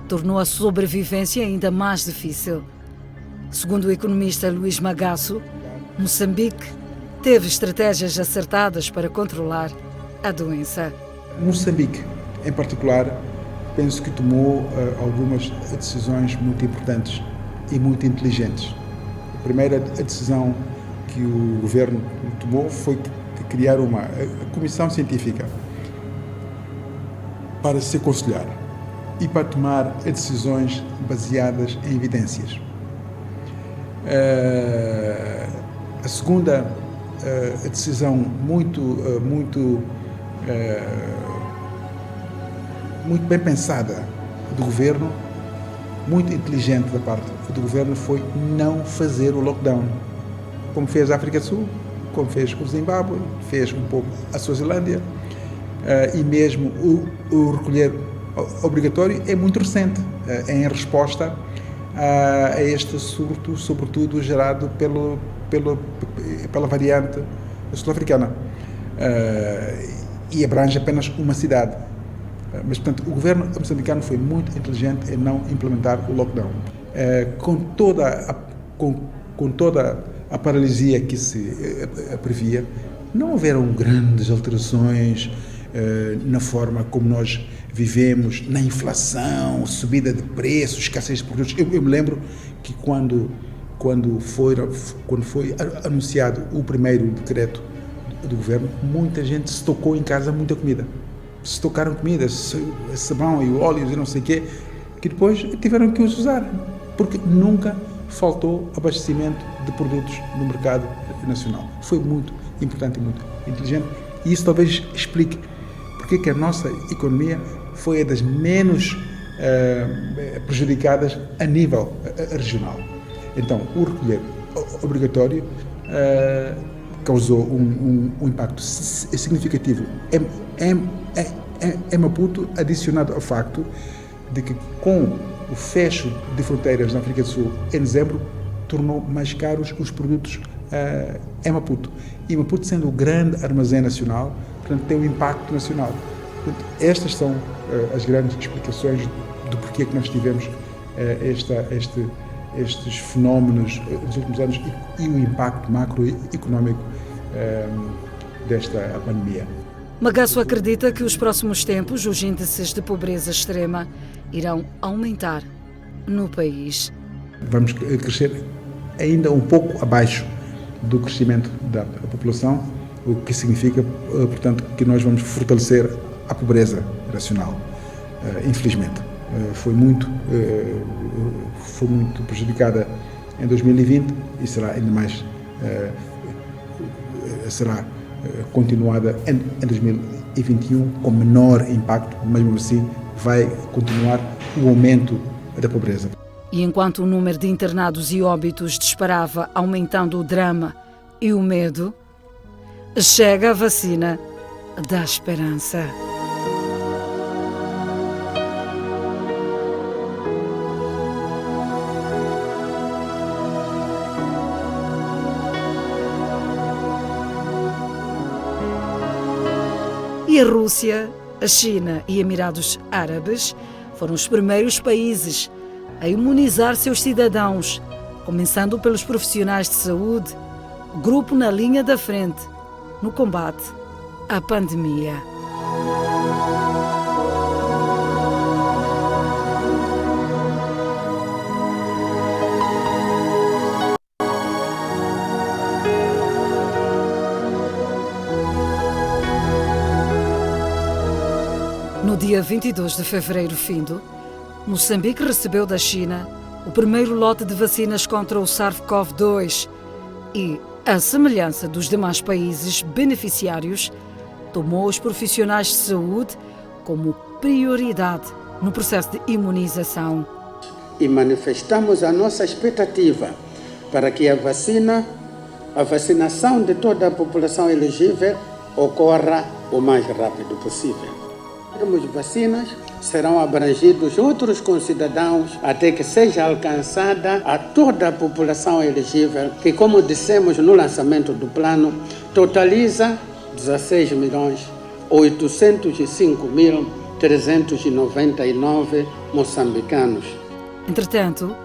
tornou a sobrevivência ainda mais difícil. Segundo o economista Luís Magasso, Moçambique teve estratégias acertadas para controlar a doença. Moçambique, em particular, penso que tomou algumas decisões muito importantes e muito inteligentes. A primeira decisão que o governo tomou foi criar uma comissão científica para se aconselhar e para tomar decisões baseadas em evidências. A segunda decisão muito bem pensada do governo, muito inteligente da parte do governo, foi não fazer o lockdown, como fez a África do Sul, como fez o Zimbábue, fez um pouco a Suazilândia, e mesmo o recolher obrigatório é muito recente, em resposta a este surto, sobretudo gerado pela variante sul-africana, e abrange apenas uma cidade. Mas, portanto, o governo moçambicano foi muito inteligente em não implementar o lockdown. Com toda a paralisia que se previa, não houveram grandes alterações na forma como nós vivemos, na inflação, subida de preços, escassez de produtos. Eu me lembro que quando foi anunciado o primeiro decreto do governo, muita gente se tocou em casa muita comida. Se tocaram comida, sabão e óleos e não sei o quê, que depois tiveram que os usar, porque nunca faltou abastecimento de produtos no mercado nacional. Foi muito importante e muito inteligente, e isso talvez explique porque que a nossa economia foi a das menos prejudicadas a nível regional. Então, o recolher obrigatório causou um impacto significativo em Maputo, adicionado ao facto de que, com o fecho de fronteiras na África do Sul em dezembro, tornou mais caros os produtos em Maputo. E Maputo, sendo o grande armazém nacional, portanto, tem um impacto nacional. Portanto, estas são as grandes explicações do porquê que nós tivemos estes fenómenos dos últimos anos e o impacto macroeconómico desta pandemia. Magasso acredita que os próximos tempos os índices de pobreza extrema irão aumentar no país. Vamos crescer ainda um pouco abaixo do crescimento da população, o que significa, portanto, que nós vamos fortalecer a pobreza racional. Infelizmente, foi muito prejudicada em 2020 e será ainda mais continuada em 2021 com menor impacto, mas mesmo assim vai continuar o aumento da pobreza. E enquanto o número de internados e óbitos disparava, aumentando o drama e o medo, chega a vacina da esperança. E a Rússia, a China e Emirados Árabes foram os primeiros países a imunizar seus cidadãos, começando pelos profissionais de saúde, grupo na linha da frente no combate à pandemia. No dia 22 de fevereiro findo, Moçambique recebeu da China o primeiro lote de vacinas contra o SARS-CoV-2 e, à semelhança dos demais países beneficiários, tomou os profissionais de saúde como prioridade no processo de imunização. E manifestamos a nossa expectativa para que a vacinação de toda a população elegível ocorra o mais rápido possível. As vacinas serão abrangidos outros concidadãos até que seja alcançada a toda a população elegível, que, como dissemos no lançamento do plano, totaliza 16.805.399 moçambicanos. Entretanto,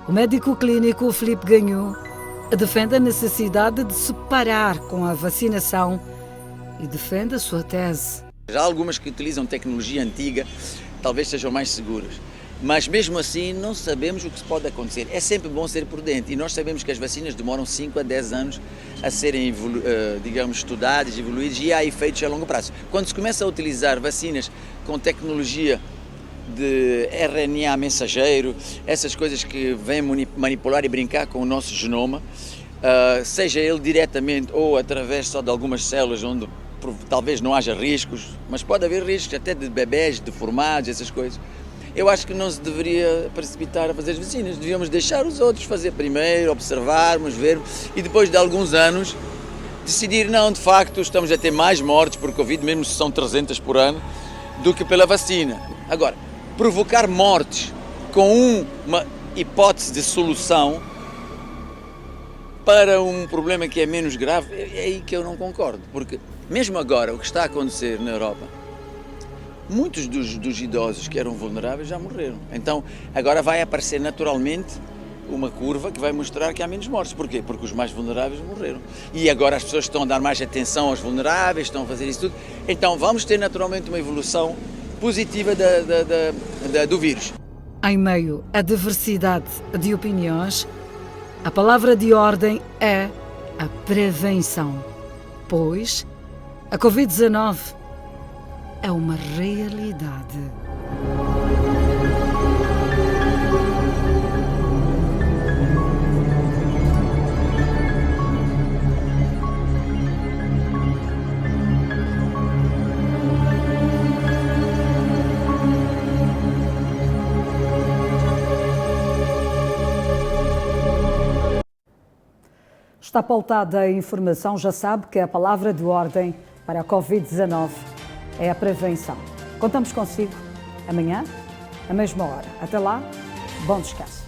o médico clínico Filipe Ganhou defende a necessidade de se parar com a vacinação e defende a sua tese. Há algumas que utilizam tecnologia antiga, talvez sejam mais seguras, mas mesmo assim não sabemos o que pode acontecer. É sempre bom ser prudente e nós sabemos que as vacinas demoram 5 a 10 anos a serem, estudadas, evoluídas e há efeitos a longo prazo. Quando se começa a utilizar vacinas com tecnologia de RNA mensageiro, essas coisas que vêm manipular e brincar com o nosso genoma, seja ele diretamente ou através só de algumas células onde talvez não haja riscos, mas pode haver riscos até de bebés deformados, essas coisas. Eu acho que não se deveria precipitar a fazer as vacinas, devíamos deixar os outros fazer primeiro, observarmos, ver e depois de alguns anos decidir, não, de facto estamos a ter mais mortes por Covid, mesmo se são 300 por ano, do que pela vacina. Agora, provocar mortes com uma hipótese de solução para um problema que é menos grave, é aí que eu não concordo, porque mesmo agora, o que está a acontecer na Europa, muitos dos idosos que eram vulneráveis já morreram. Então, agora vai aparecer naturalmente uma curva que vai mostrar que há menos mortes. Porquê? Porque os mais vulneráveis morreram. E agora as pessoas estão a dar mais atenção aos vulneráveis, estão a fazer isso tudo. Então, vamos ter naturalmente uma evolução positiva do vírus. Em meio à diversidade de opiniões, a palavra de ordem é a prevenção, pois a Covid-19 é uma realidade. Está pautada a informação, já sabe que a palavra de ordem para a Covid-19 é a prevenção. Contamos consigo amanhã, à mesma hora. Até lá, bom descanso.